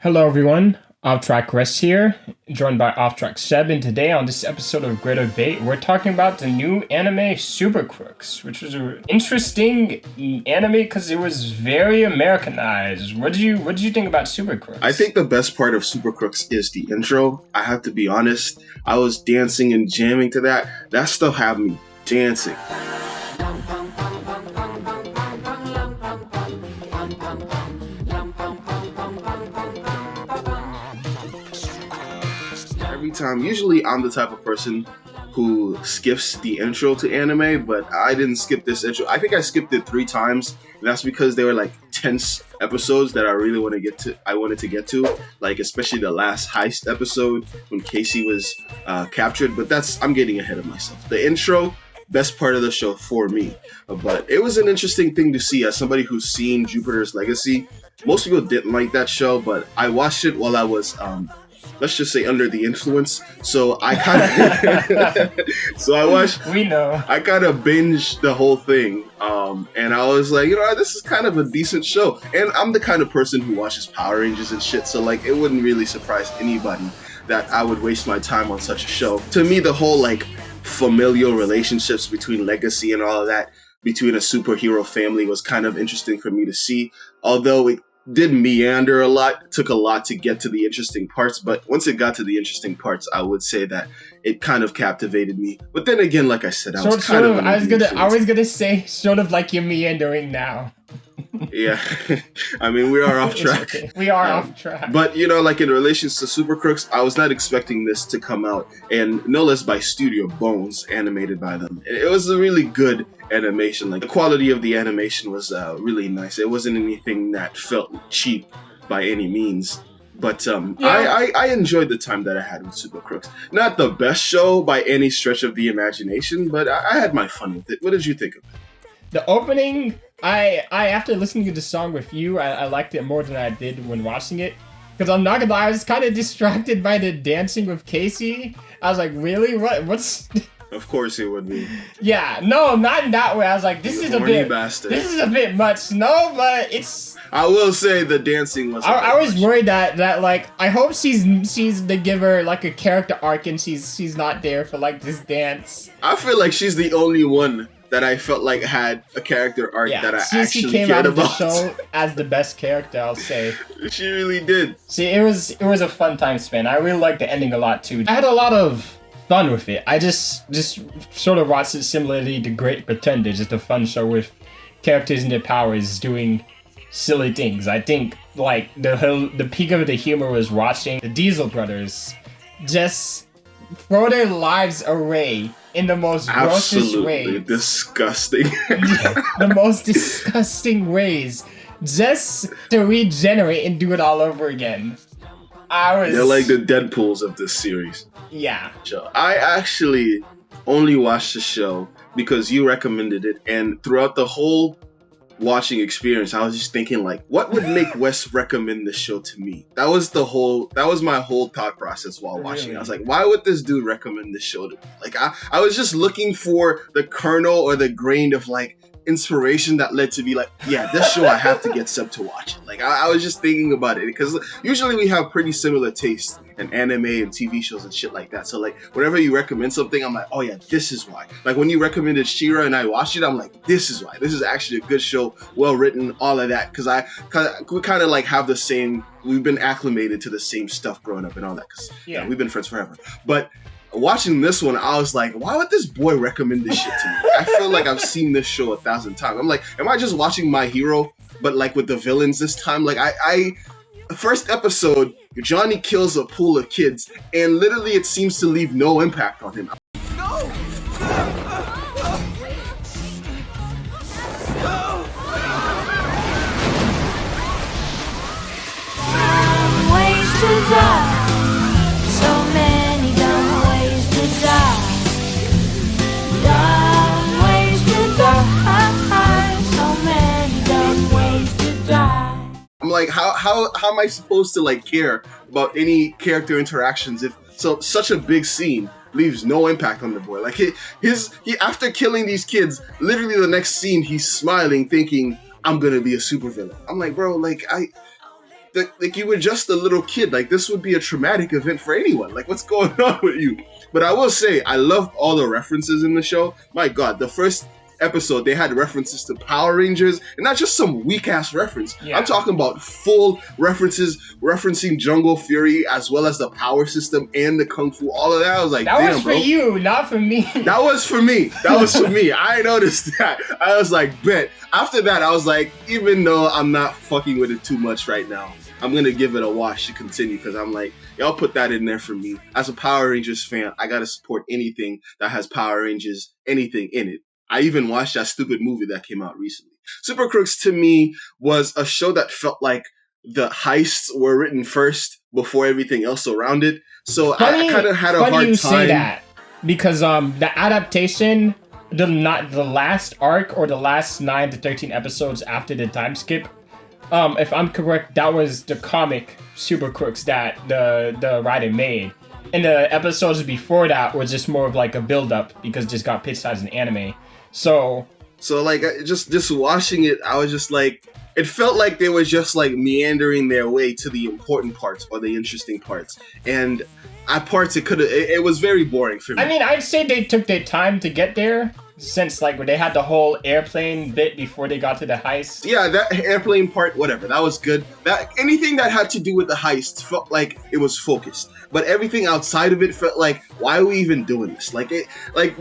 Hello everyone, Off-Track Rest here, joined by Off-Track Seb, and today on this episode of Greater Debate, we're talking about the new anime Super Crooks, which was an interesting anime because it was very Americanized. What did you think about Super Crooks? I think the best part of Super Crooks is the intro. I have to be honest, I was dancing and jamming to that. That stuff had me dancing. Every time, usually I'm the type of person who skips the intro to anime, but I didn't skip this intro. I think I skipped it 3 times. And that's because they were like tense episodes that I really wanted to get to, like especially the last heist episode when Kasey was captured. But I'm getting ahead of myself. The intro, best part of the show for me. But it was an interesting thing to see as somebody who's seen Jupiter's Legacy. Most people didn't like that show, but I watched it while I was let's just say under the influence. So I kind of I kind of binged the whole thing. And I was like, this is kind of a decent show. And I'm the kind of person who watches Power Rangers and shit. So like, it wouldn't really surprise anybody that I would waste my time on such a show. To me, the whole like familial relationships between Legacy and all of that, between a superhero family was kind of interesting for me to see. Although it did meander a lot, took a lot to get to the interesting parts, but once it got to the interesting parts, I would say that it kind of captivated me. But then again, like I said, I was gonna say sort of like you're meandering now. Yeah, I mean, we are off track. Okay. We are off track. But, like in relation to Super Crooks, I was not expecting this to come out, and no less by Studio Bones, animated by them. It was a really good animation. Like, the quality of the animation was really nice. It wasn't anything that felt cheap by any means. But I enjoyed the time that I had with Super Crooks. Not the best show by any stretch of the imagination, but I had my fun with it. What did you think of it? The opening, I after listening to the song with you, I liked it more than I did when watching it. Because I'm not gonna lie, I was kind of distracted by the dancing with Kasey. I was like, really? What's... Of course it would be. Yeah, no, not in that way. I was like, this is a bit much. No, but it's... I will say the dancing was... I was worried that like, I hope they give her like a character arc and she's not there for like this dance. I feel like she's the only one that I felt like had a character arc that I actually came cared out of about. The show as the best character, I'll say. She really did. See, it was a fun time spent. I really liked the ending a lot too. I had a lot of fun with it. I just sort of watched it similarly to Great Pretender, just a fun show with characters and their powers doing silly things. I think like the peak of the humor was watching the Diesel brothers just throw their lives away in the most grossest ways. Absolutely disgusting. The most disgusting ways. Just to regenerate and do it all over again. They're like the Deadpools of this series. Yeah. I actually only watched the show because you recommended it, and throughout the whole watching experience, I was just thinking like, what would make Wes recommend this show to me? That was my whole thought process while watching. Really? I was like, why would this dude recommend this show to me? Like I was just looking for the kernel or the grain of like inspiration that led to be like, yeah, this show I have to get Seb to watch it. Like I was just thinking about it because usually we have pretty similar tastes in anime and TV shows and shit like that. So like whenever you recommend something, I'm like, oh yeah, this is why. Like when you recommended She-Ra and I watched it, I'm like, this is why. This is actually a good show, well written, all of that. Because we kind of like have the same. We've been acclimated to the same stuff growing up and all that. Because we've been friends forever. But watching this one, I was like, why would this boy recommend this shit to me? I feel like I've seen this show 1,000 times. I'm like, am I just watching My Hero, but like with the villains this time? Like first episode, Johnny kills a pool of kids, and literally it seems to leave no impact on him. No! Ways to die. So many dumb ways to die. Dumb ways to die. So many dumb ways to die. I'm like, how am I supposed to like care about any character interactions if such a big scene leaves no impact on the boy? Like he after killing these kids, literally the next scene he's smiling, thinking I'm gonna be a supervillain. I'm like, bro, like like you were just a little kid. Like this would be a traumatic event for anyone. Like what's going on with you? But I will say, I love all the references in the show. My God, the first episode they had references to Power Rangers, and not just some weak ass reference. Yeah. I'm talking about full references referencing Jungle Fury as well as the power system and the kung fu. All of that. I was like, that damn, was for bro. you, not for me. That was for me. That was for me. I noticed that. I was like, bet. After that, I was like, even though I'm not fucking with it too much right now, I'm gonna give it a watch to continue because I'm like, y'all put that in there for me. As a Power Rangers fan, I gotta support anything that has Power Rangers, anything in it. I even watched that stupid movie that came out recently. Super Crooks to me was a show that felt like the heists were written first before everything else around it. So I kind of had a hard time. Funny you say that because the adaptation, the last arc or the last 9 to 13 episodes after the time skip, if I'm correct, that was the comic Super Crooks that the writer made. And the episodes before that were just more of like a build-up because it just got pitched as an anime. So like just watching it, I was just like, it felt like they were just like meandering their way to the important parts or the interesting parts. And at parts it was very boring for me. I mean, I'd say they took their time to get there. Since like they had the whole airplane bit before they got to the heist. Yeah, that airplane part, whatever, that was good. That anything that had to do with the heist felt like it was focused, but everything outside of it felt like, why are we even doing this? Like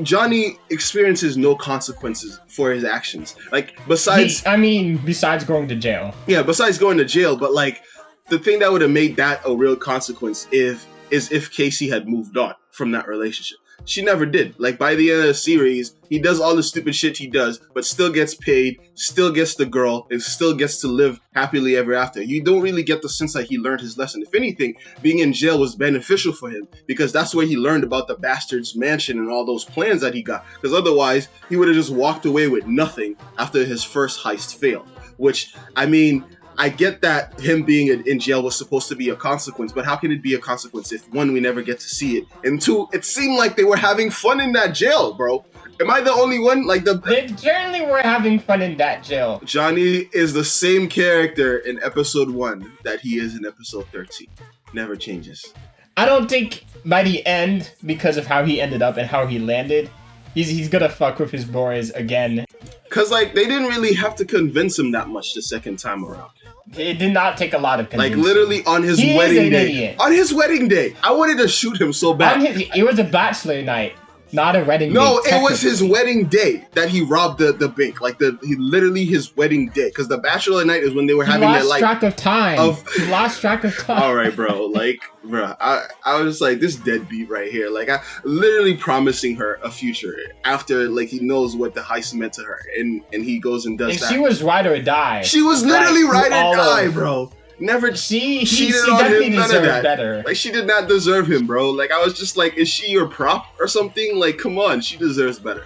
Johnny experiences no consequences for his actions. Like besides going to jail. Yeah, besides going to jail, but like the thing that would have made that a real consequence is if Kasey had moved on from that relationship. She never did. Like by the end of the series, he does all the stupid shit he does, but still gets paid, still gets the girl, and still gets to live happily ever after. You don't really get the sense that he learned his lesson. If anything, being in jail was beneficial for him because that's where he learned about the bastard's mansion and all those plans that he got. Because otherwise, he would have just walked away with nothing after his first heist failed. Which, I mean, I get that him being in jail was supposed to be a consequence, but how can it be a consequence if, one, we never get to see it, and two, it seemed like they were having fun in that jail, bro. Am I the only one? They certainly were having fun in that jail. Johnny is the same character in episode 1 that he is in episode 13. Never changes. I don't think by the end, because of how he ended up and how he landed, he's gonna fuck with his boys again. Cause like they didn't really have to convince him that much the second time around. It did not take a lot of convincing. Like literally on his wedding day. Idiot. On his wedding day, I wanted to shoot him so bad. It was a bachelor night, not a wedding day. No, it was his wedding day that he robbed the bank. Like literally his wedding day. Cause the bachelor night is when they were having their like. He lost track of time. All right, bro. Like, bro, I was like this deadbeat right here. Like, I literally promising her a future after like he knows what the heist meant to her, and he goes and does and that. She was ride or die. She was literally ride or die, bro. Never she cheated on definitely him. None of that. Better. Like she did not deserve him, bro. Like I was just like, is she your prop or something? Like, come on, she deserves better.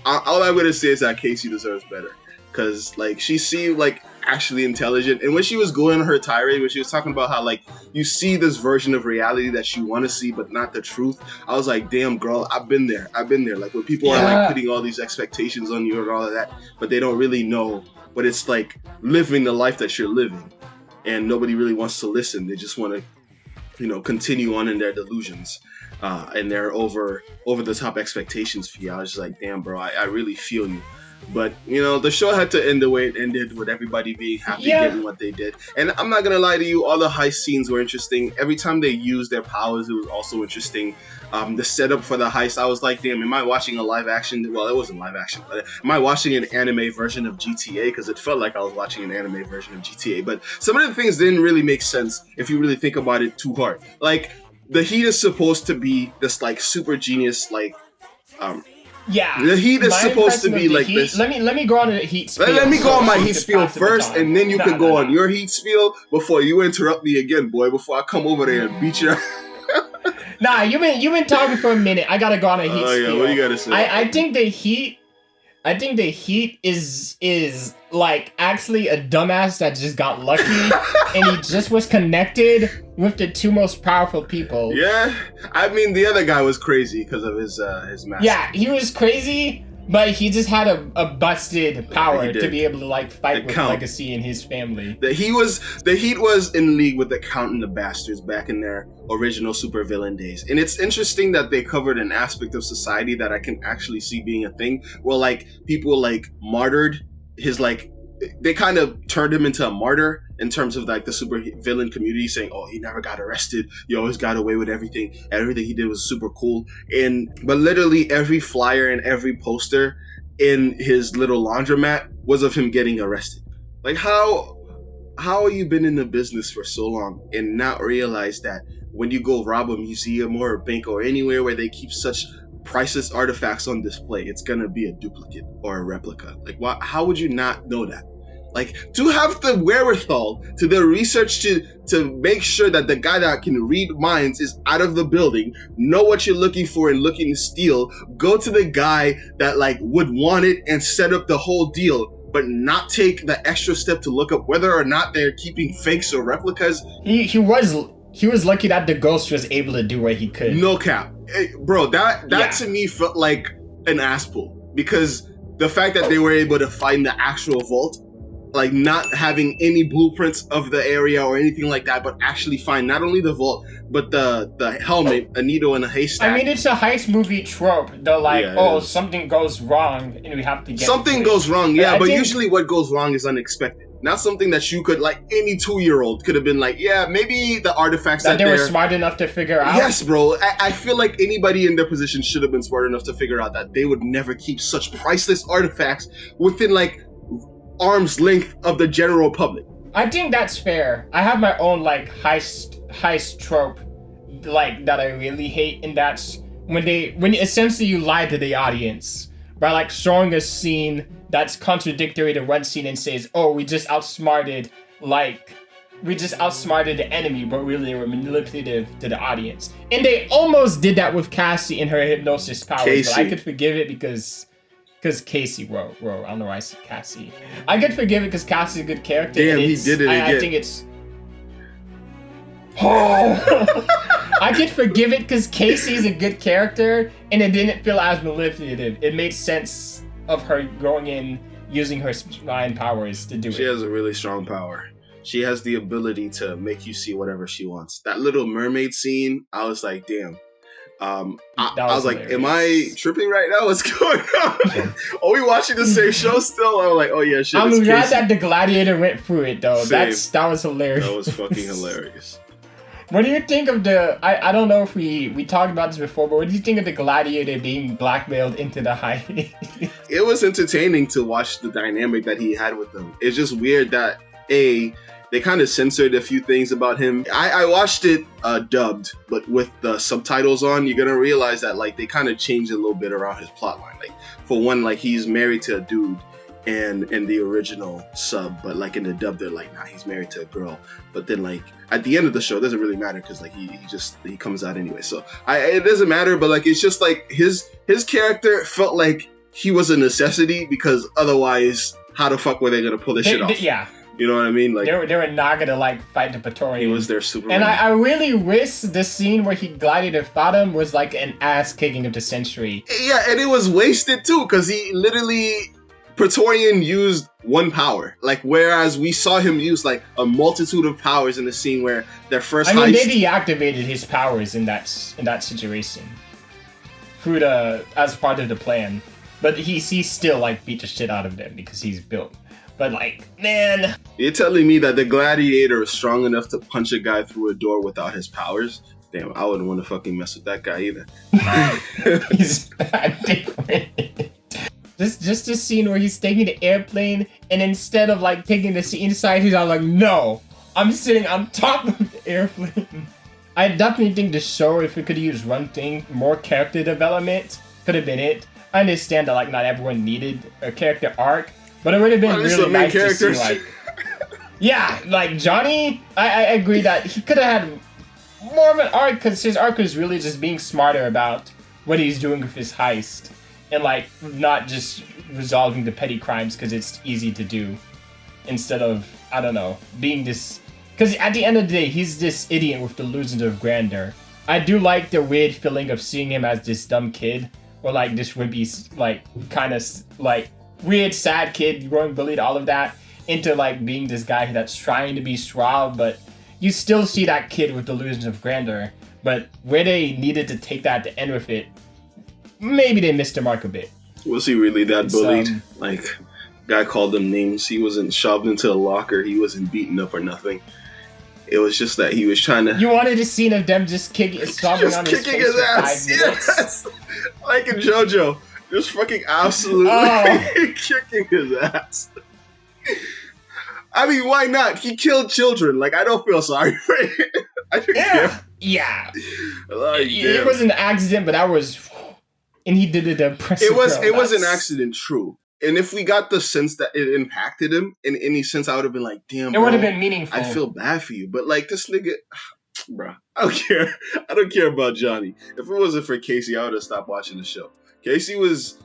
All I'm gonna say is that Kasey deserves better, cause like she seemed like actually intelligent, and when she was going on her tirade, when she was talking about how like you see this version of reality that you want to see, but not the truth, I was like, damn, girl, I've been there. Like when people are like putting all these expectations on you and all of that, but they don't really know what it's like living the life that you're living. And nobody really wants to listen. They just want to, continue on in their delusions and their over the top expectations for you. I was just like, damn, bro, I really feel you. But, the show had to end the way it ended, with everybody being happy getting what they did. And I'm not going to lie to you, all the heist scenes were interesting. Every time they used their powers, it was also interesting. The setup for the heist, I was like, damn, am I watching a live action? Well, it wasn't live action, but am I watching an anime version of GTA? Because it felt like I was watching an anime version of GTA. But some of the things didn't really make sense if you really think about it too hard. Like, the Heat is supposed to be this, like, super genius, like, the Heat is supposed to be like this. Let me go on the Heat spiel. Let me go on my Heat spiel first, and then you can go on your Heat spiel before you interrupt me again, boy. Before I come over there and beat you. Nah, you've been talking for a minute. I gotta go on a Heat spiel. What do you gotta say? I think the Heat is like actually a dumbass that just got lucky and he just was connected with the two most powerful people. Yeah, I mean the other guy was crazy because of his mask. Yeah, he was crazy, But he just had a busted power he to did. be able to like fight The with Count. Legacy and his family. The Heat was in league with the Count and the Bastards back in their original supervillain days. And it's interesting that they covered an aspect of society that I can actually see being a thing, where like people like martyred his like they kind of turned him into a martyr in terms of like the super villain community, saying, oh, he never got arrested, he always got away with everything he did was super cool. But literally every flyer and every poster in his little laundromat was of him getting arrested. Like, how have you been in the business for so long and not realize that when you go rob a museum or a bank or anywhere where they keep such priceless artifacts on display, it's gonna be a duplicate or a replica? Like, how would you not know that? Like, to have the wherewithal to the research to make sure that the guy that can read minds is out of the building, know what you're looking for and looking to steal, go to the guy that like would want it and set up the whole deal, but not take the extra step to look up whether or not they're keeping fakes or replicas. He was lucky that the ghost was able to do what he could. No cap. Bro, that Yeah. to me felt like an ass pull, because the fact that they were able to find the actual vault, like not having any blueprints of the area or anything like that, but actually find not only the vault, but the helmet, a needle in a haystack. I mean, it's a heist movie trope. They're like, Yeah, it oh, is. something goes wrong and we have to get Something to it. goes wrong, yeah, I but think- usually what goes wrong is unexpected. Not something that you could, like, any 2-year-old could have been like, yeah, maybe the artifacts that they were they're- smart enough to figure out. Yes, bro. I feel like anybody in their position should have been smart enough to figure out that they would never keep such priceless artifacts within, like, arm's length of the general public. I think that's fair. I have my own like heist trope, like that I really hate, and that's when essentially you lie to the audience by like showing a scene that's contradictory to one scene and says, oh, we just outsmarted the enemy, but really they were manipulative to the audience. And they almost did that with Kasey and her hypnosis powers, but I Kasey. could forgive it because Kasey, whoa, I don't know why I said Kasey. I could forgive it because Kasey's a good character. Damn, and he it's- did it I again. think it's... Oh! I could forgive it because Kasey's a good character, and it didn't feel as manipulative. It made sense of her going in, using her mind powers to do She it. has a really strong power. She has the ability to make you see whatever she wants. That little mermaid scene, I was like, damn. I That was was like, am I hilarious. tripping right now? What's going on? Are we watching the same show still? I'm like, oh yeah, shit. I'm it's glad Kasey. that the gladiator went through it though. Same. That was hilarious. That was fucking hilarious. What do you think of the? I don't know if we talked about this before, but what do you think of the gladiator being blackmailed into the heist? It was entertaining to watch the dynamic that he had with them. It's just weird that they kind of censored a few things about him. I watched it dubbed, but with the subtitles on, you're gonna realize that like they kind of changed a little bit around his plotline. Like for one, like he's married to a dude, and in the original sub, but like in the dub, they're like, nah, he's married to a girl. But then like at the end of the show, it doesn't really matter because like he comes out anyway. So it doesn't matter. But like it's just like his character felt like he was a necessity, because otherwise, how the fuck were they gonna pull this shit off? Yeah, You know what I mean? Like they were not gonna like fight the Praetorian. he was their Superman. And I really wish the scene where he gladiator fought him was like an ass kicking of the century. Yeah, and it was wasted too, because he literally Praetorian used one power, like whereas we saw him use like a multitude of powers in the scene where their first I mean, heist. they deactivated his powers in that situation through as part of the plan. But he still like beat the shit out of them because he's built. But like, man, You're telling me that the gladiator is strong enough to punch a guy through a door without his powers? Damn, I wouldn't want to fucking mess with that guy either. he's different. Just this scene where he's taking the airplane, and instead of like taking the seat inside, he's all like, no, I'm sitting on top of the airplane. I definitely think the show, if it could use one thing, more character development, could have been it. I understand that like not everyone needed a character arc, but it would have been Well, there's really some main nice to see characters. like, yeah, like Johnny. I agree that he could have had more of an arc, because his arc was really just being smarter about what he's doing with his heist, and like not just resolving the petty crimes because it's easy to do, instead of, I don't know, being this. Because at the end of the day, he's this idiot with delusions of grandeur. I do like the weird feeling of seeing him as this dumb kid, or like this wimpy, like kind of like weird, sad kid growing bullied, all of that, into like being this guy that's trying to be suave, but you still see that kid with delusions of grandeur. But where they needed to take that to end with it, maybe they missed the mark a bit. Was he really that bullied? Like, guy called him names. He wasn't shoved into a locker. He wasn't beaten up or nothing. It was just that he was trying to. You wanted a scene of them just stomping on his face his for ass. 5 minutes. Yes, like in JoJo, just fucking absolutely kicking his ass. I mean, why not? He killed children. Like, I don't feel sorry for him. I think Yeah. Like, it was an accident, but that was, and he did it impressive. It was an accident, true. And if we got the sense that it impacted him in any sense, I would have been like, damn, it would have been meaningful. I feel bad for you. But like, this nigga, bro, I don't care. I don't care about Johnny. If it wasn't for Kasey, I would have stopped watching the show. Kasey was,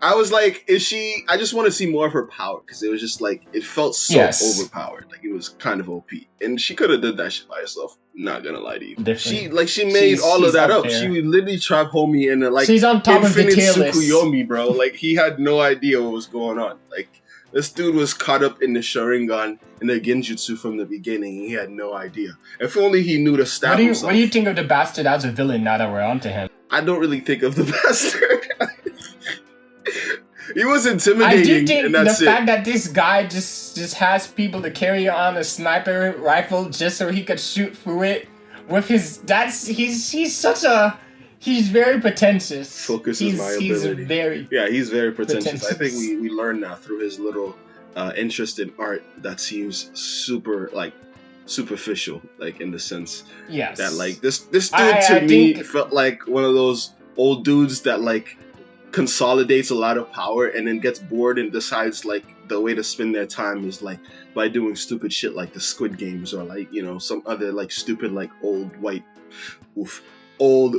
I was like, I just want to see more of her power, because it was just like, it felt so overpowered. Like, it was kind of OP. And she could have did that shit by herself. Not gonna lie to you. Different. She made all of that up. There. She literally trapped homie in like she's on top infinite of the tail Tsukuyomi, bro. Like, he had no idea what was going on. Like, this dude was caught up in the Sharingan and the Genjutsu from the beginning. He had no idea. If only he knew to stab himself. What do you think of the bastard as a villain now that we're onto him? I don't really think of the bastard. He was intimidating. I do think and the that's fact that this guy just has people to carry on a sniper rifle just so he could shoot through it with his. He's very pretentious. Focus is my ability. He's very pretentious. I think we learned now through his little interest in art that seems super like superficial, like in the sense that like this dude to me felt like one of those old dudes that like consolidates a lot of power and then gets bored and decides like the way to spend their time is like by doing stupid shit like the Squid Games or like, you know, some other like stupid like old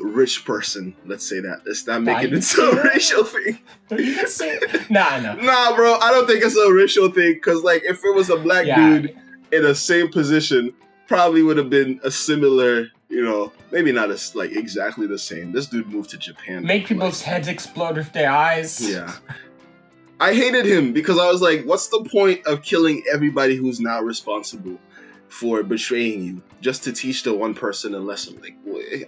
rich person. Let's say that. Let's not make it into a racial thing. You can say Nah, bro. I don't think it's a racial thing, because like if it was a black dude in the same position, probably would have been a similar, you know, maybe not as like exactly the same. This dude moved to Japan. Make people's heads explode with their eyes. Yeah. I hated him because I was like, what's the point of killing everybody who's now responsible for betraying you just to teach the one person a lesson? Like,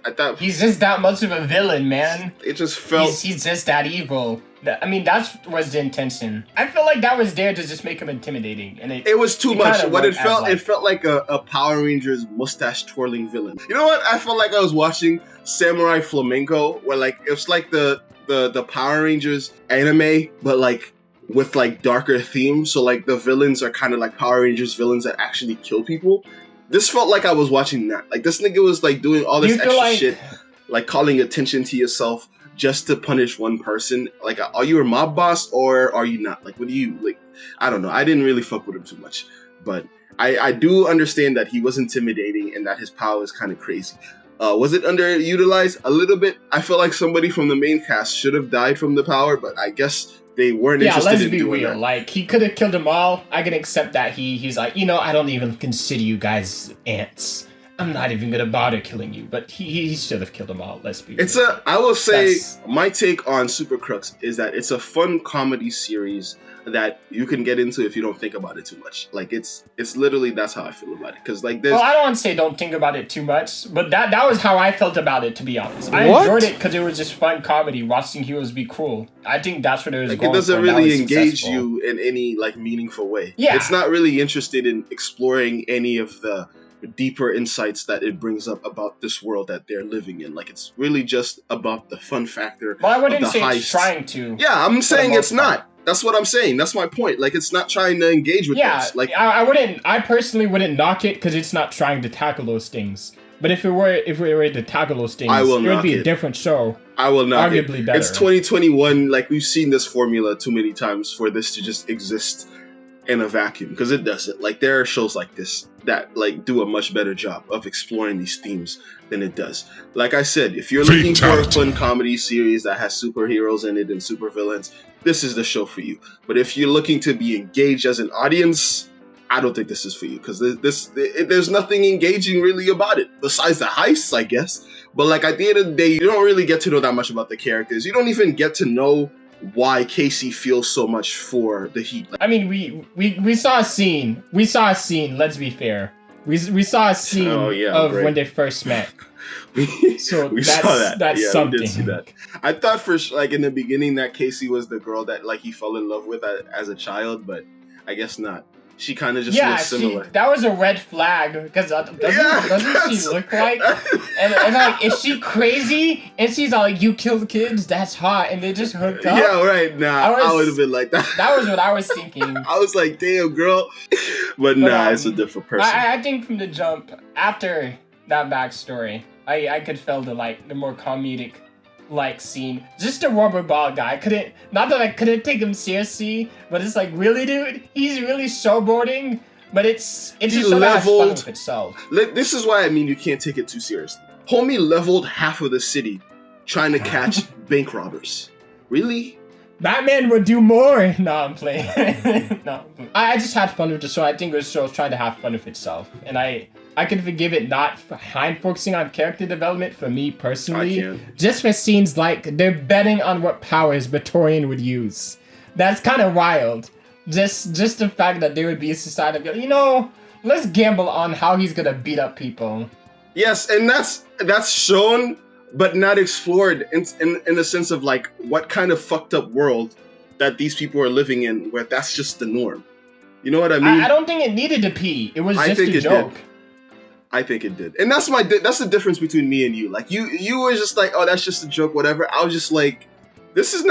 I thought he's just that much of a villain, man. It just felt he's just that evil. I mean, that was the intention. I feel like that was there to just make him intimidating, and it was too much. What it felt like a Power Rangers mustache twirling villain. You know what? I felt like I was watching Samurai Flamenco, where like it's like the Power Rangers anime, but like with like darker themes. So like the villains are kind of like Power Rangers villains that actually kill people. This felt like I was watching that. Like this nigga was like doing all this extra shit, like calling attention to yourself just to punish one person. Like, are you a mob boss or are you not? Like, what do you like? I don't know. I didn't really fuck with him too much, but I do understand that he was intimidating and that his power is kind of crazy. Was it underutilized a little bit? I feel like somebody from the main cast should have died from the power, but I guess they weren't interested in doing that. Yeah, let's be real. Like, he could have killed them all. I can accept that. He's like, you know, I don't even consider you guys ants. I'm not even gonna bother killing you, but he should have killed them all. Let's be real. I will say my take on Super Crooks is that it's a fun comedy series that you can get into if you don't think about it too much. Like it's literally, that's how I feel about it. Cause like there's. Well, I don't want to say don't think about it too much, but that was how I felt about it, to be honest. I enjoyed it because it was just fun comedy, watching heroes be cruel. I think that's what it was like, going for. It doesn't really engage you in any like meaningful way. Yeah. It's not really interested in exploring any of the deeper insights that it brings up about this world that they're living in. Like it's really just about the fun factor. Well, I wouldn't say heist. It's trying to. Yeah, I'm saying it's not. That's what I'm saying. That's my point. Like it's not trying to engage with us. Like I personally wouldn't knock it because it's not trying to tackle those things. But if we were to tackle those things, it would be a different show. I will not. Arguably better. It's 2021. Like we've seen this formula too many times for this to just exist in a vacuum, because it doesn't. Like there are shows like this that like do a much better job of exploring these themes than it does. Like I said, if you're looking for a fun comedy series that has superheroes in it and supervillains, this is the show for you. But if you're looking to be engaged as an audience, I don't think this is for you because there's nothing engaging really about it besides the heists, I guess. But like at the end of the day, you don't really get to know that much about the characters. You don't even get to know why Kasey feels so much for the Heat. I mean, we saw a scene. We saw a scene. Let's be fair. We saw a scene of when they first met. So we saw that. That's something. We did see that. I thought for like in the beginning that Kasey was the girl that like he fell in love with as a child, but I guess not. She kind of just looks similar. That was a red flag because doesn't she look like? And like, is she crazy? And she's all like, "You killed kids? That's hot." And they just hooked up. Yeah, right. Nah, I would have been like that. That was what I was thinking. I was like, "Damn, girl," but nah, it's a different person. I think from the jump after that backstory, I could feel the more comedic scene. Just a rubber ball guy. Not that I couldn't take him seriously, but it's like, really, dude? He's really showboarding, but it's just so much fun with itself. This is why I mean you can't take it too seriously. Homie leveled half of the city trying to catch bank robbers. Really? Batman would do more. No, I'm playing. No, I just had fun with the show. I think the show was trying to have fun with itself, and I can forgive it not focusing on character development for me personally. Just for scenes like they're betting on what powers Victorian would use. That's kind of wild. Just the fact that there would be a society of, let's gamble on how he's gonna beat up people. Yes, and that's shown but not explored in the sense of like what kind of fucked up world that these people are living in where that's just the norm. You know what I mean? I don't think it needed to pee. It was just a joke. I think it did. And that's the difference between me and you. Like you were just like, oh, that's just a joke, whatever. I was just like, this is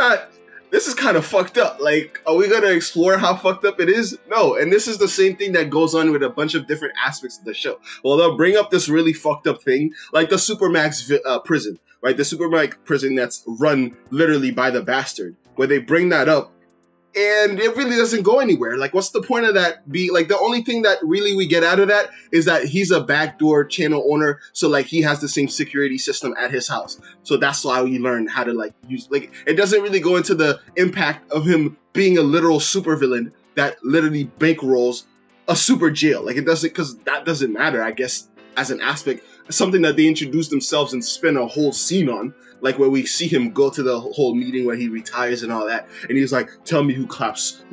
kind of fucked up. Like, are we gonna explore how fucked up it is? No. And this is the same thing that goes on with a bunch of different aspects of the show. Well, they'll bring up this really fucked up thing, like the Supermax prison, right? The Supermax prison that's run literally by the bastard, where they bring that up. And it really doesn't go anywhere. Like, what's the point of that? The only thing that really we get out of that is that he's a backdoor channel owner. So, like, he has the same security system at his house. So that's why we learn how to, use... it doesn't really go into the impact of him being a literal supervillain that literally bankrolls a super jail. Like, it doesn't... Because that doesn't matter, I guess, as an aspect. Something that they introduce themselves and spend a whole scene on. Like where we see him go to the whole meeting where he retires and all that, and he's like, "Tell me who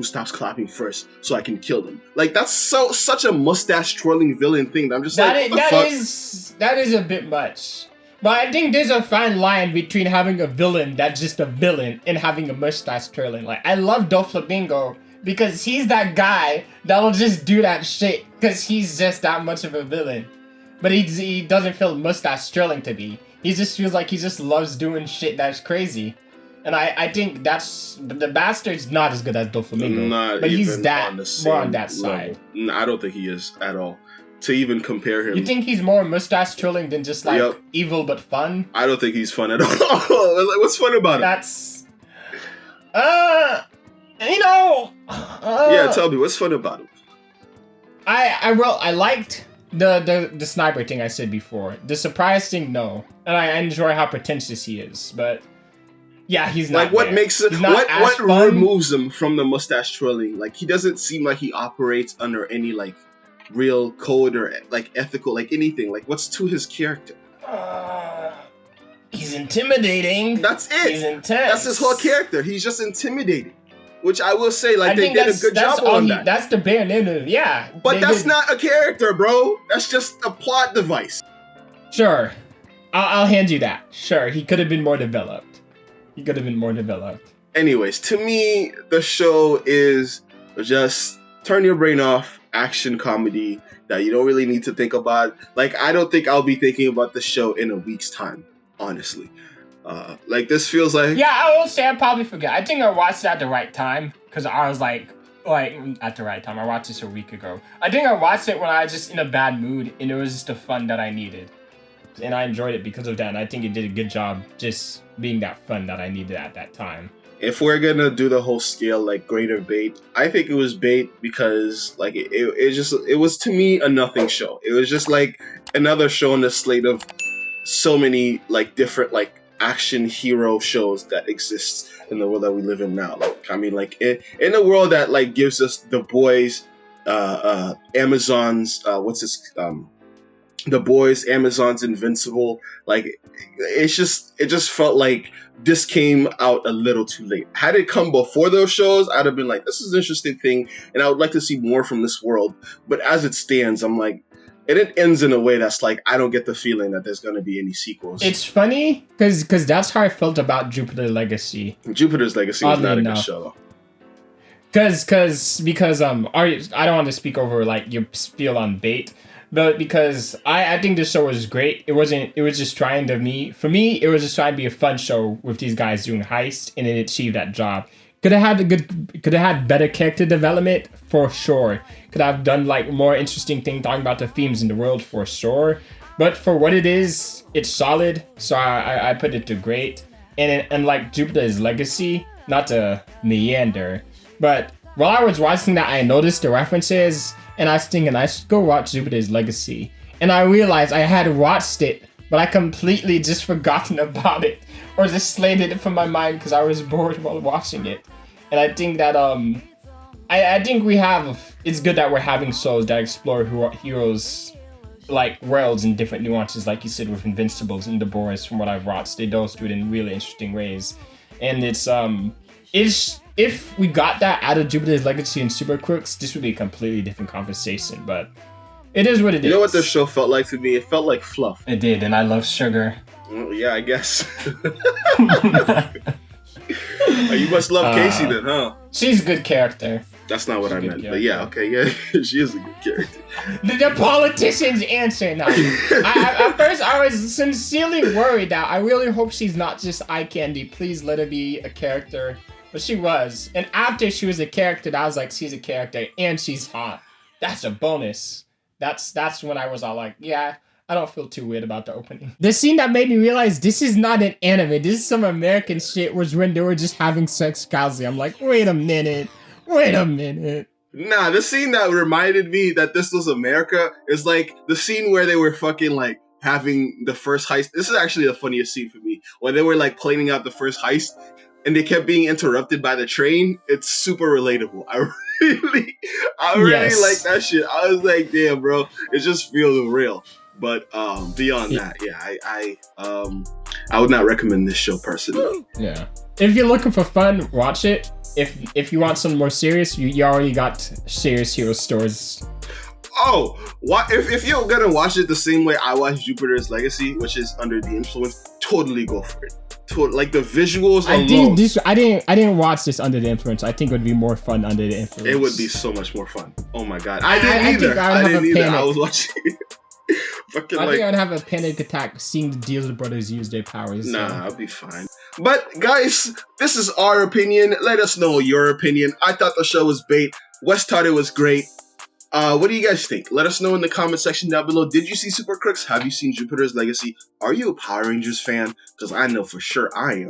stops clapping first, so I can kill them." Like that's such a mustache twirling villain thing. That I'm just that is a bit much. But I think there's a fine line between having a villain that's just a villain and having a mustache twirling. Like I love Doflamingo because he's that guy that'll just do that shit because he's just that much of a villain. But he doesn't feel mustache twirling to be. He just feels like he just loves doing shit that's crazy. And I think that's... The bastard's not as good as Doflamingo. But he's more on that side. No, I don't think he is at all. To even compare him. You think he's more mustache twirling than just evil but fun? I don't think he's fun at all. What's fun about him? That's... yeah, tell me, what's fun about him? I liked... The sniper thing I said before. The surprise thing, no. And I enjoy how pretentious he is, but yeah, he's not. Like what makes it what removes him from the mustache twirling? Like he doesn't seem like he operates under any real code or ethical anything. Like what's to his character? He's intimidating. That's it. He's intense. That's his whole character. He's just intimidating. Which I will say, they did a good job on that. That's the bare minimum, yeah. But that's not a character, bro. That's just a plot device. Sure. I'll hand you that. Sure, he could have been more developed. Anyways, to me, the show is just turn your brain off, action comedy that you don't really need to think about. I don't think I'll be thinking about the show in a week's time, honestly. This feels like... Yeah, I will say I probably forget. I think I watched it at the right time, because I was at the right time. I watched this a week ago. I think I watched it when I was just in a bad mood, and it was just the fun that I needed. And I enjoyed it because of that, and I think it did a good job just being that fun that I needed at that time. If we're gonna do the whole scale, greater bait, I think it was bait because, it was, to me, a nothing show. It was just, another show on the slate of so many, different, action hero shows that exists in the world that we live in now. In a world that gives us The Boys, Amazon's The Boys, Amazon's Invincible. Like it just felt like this came out a little too late. Had it come before those shows, I'd have been like, this is an interesting thing, and I would like to see more from this world. But as it stands, I'm like, and it ends in a way that's like, I don't get the feeling that there's going to be any sequels. It's funny because that's how I felt about Jupiter's Legacy. Jupiter's Legacy was not a good show though. Because I don't want to speak over like your spiel on bait, but because I think the show was great. It was just trying to it was just trying to be a fun show with these guys doing heist, and it achieved that job. Could have had better character development for sure. Could have done like more interesting thing talking about the themes in the world for sure. But for what it is, it's solid. So I put it to great. And like Jupiter's Legacy, not to meander, but while I was watching that, I noticed the references, and I was thinking I should go watch Jupiter's Legacy. And I realized I had watched it, but I completely just forgotten about it, or just slated it from my mind because I was bored while watching it. And I think that I think it's good that we're having shows that explore heroes like worlds and different nuances, like you said with Invincibles and The Boys. From what I've watched, they do it in really interesting ways, and it's if we got that out of Jupiter's Legacy and Super Crooks, this would be a completely different conversation. But it is what it is. You know what this show felt like to me? It felt like fluff. It did, and I love sugar. Well, yeah, I guess. You must love Kasey then, huh? She's a good character. That's not what I meant. But yeah, okay, yeah, she is a good character. The politician's answer now. At first, I was sincerely worried that I really hope she's not just eye candy. Please let her be a character. But she was. And after she was a character, I was like, she's a character and she's hot. That's a bonus. That's when I was all like, yeah, I don't feel too weird about the opening. The scene that made me realize this is not an anime. This is some American shit was when they were just having sex casually. I'm like, wait a minute. Nah, the scene that reminded me that this was America is like the scene where they were fucking like having the first heist. This is actually the funniest scene for me. When they were like planning out the first heist and they kept being interrupted by the train. It's super relatable. I really like that shit. I was like, damn, bro, it just feels real. But beyond that, yeah, I would not recommend this show personally. Yeah. If you're looking for fun, watch it. If you want something more serious, you already got serious hero stories. Oh, if you're gonna watch it the same way I watched Jupiter's Legacy, which is under the influence, totally go for it. Like the visuals alone. I didn't watch this under the influence. I think it would be more fun under the influence. It would be so much more fun. Oh my god, I didn't either. I was watching. I think I'd have a panic attack seeing the Dealer brothers use their powers. Nah, I'll be fine. But guys, this is our opinion. Let us know your opinion. I thought the show was bait. Wes thought it was great. What do you guys think? Let us know in the comment section down below. Did you see Super Crooks? Have you seen Jupiter's Legacy? Are you a Power Rangers fan? Because I know for sure I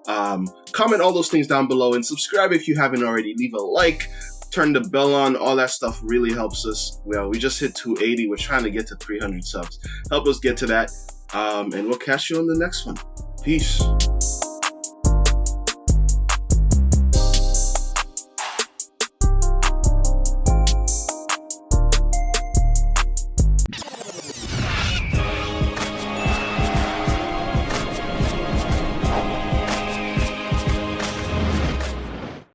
am. Comment all those things down below and subscribe if you haven't already. Leave a like. Turn the bell on. All that stuff really helps us. Well, we just hit 280. We're trying to get to 300 subs. Help us get to that. And we'll catch you on the next one. Peace.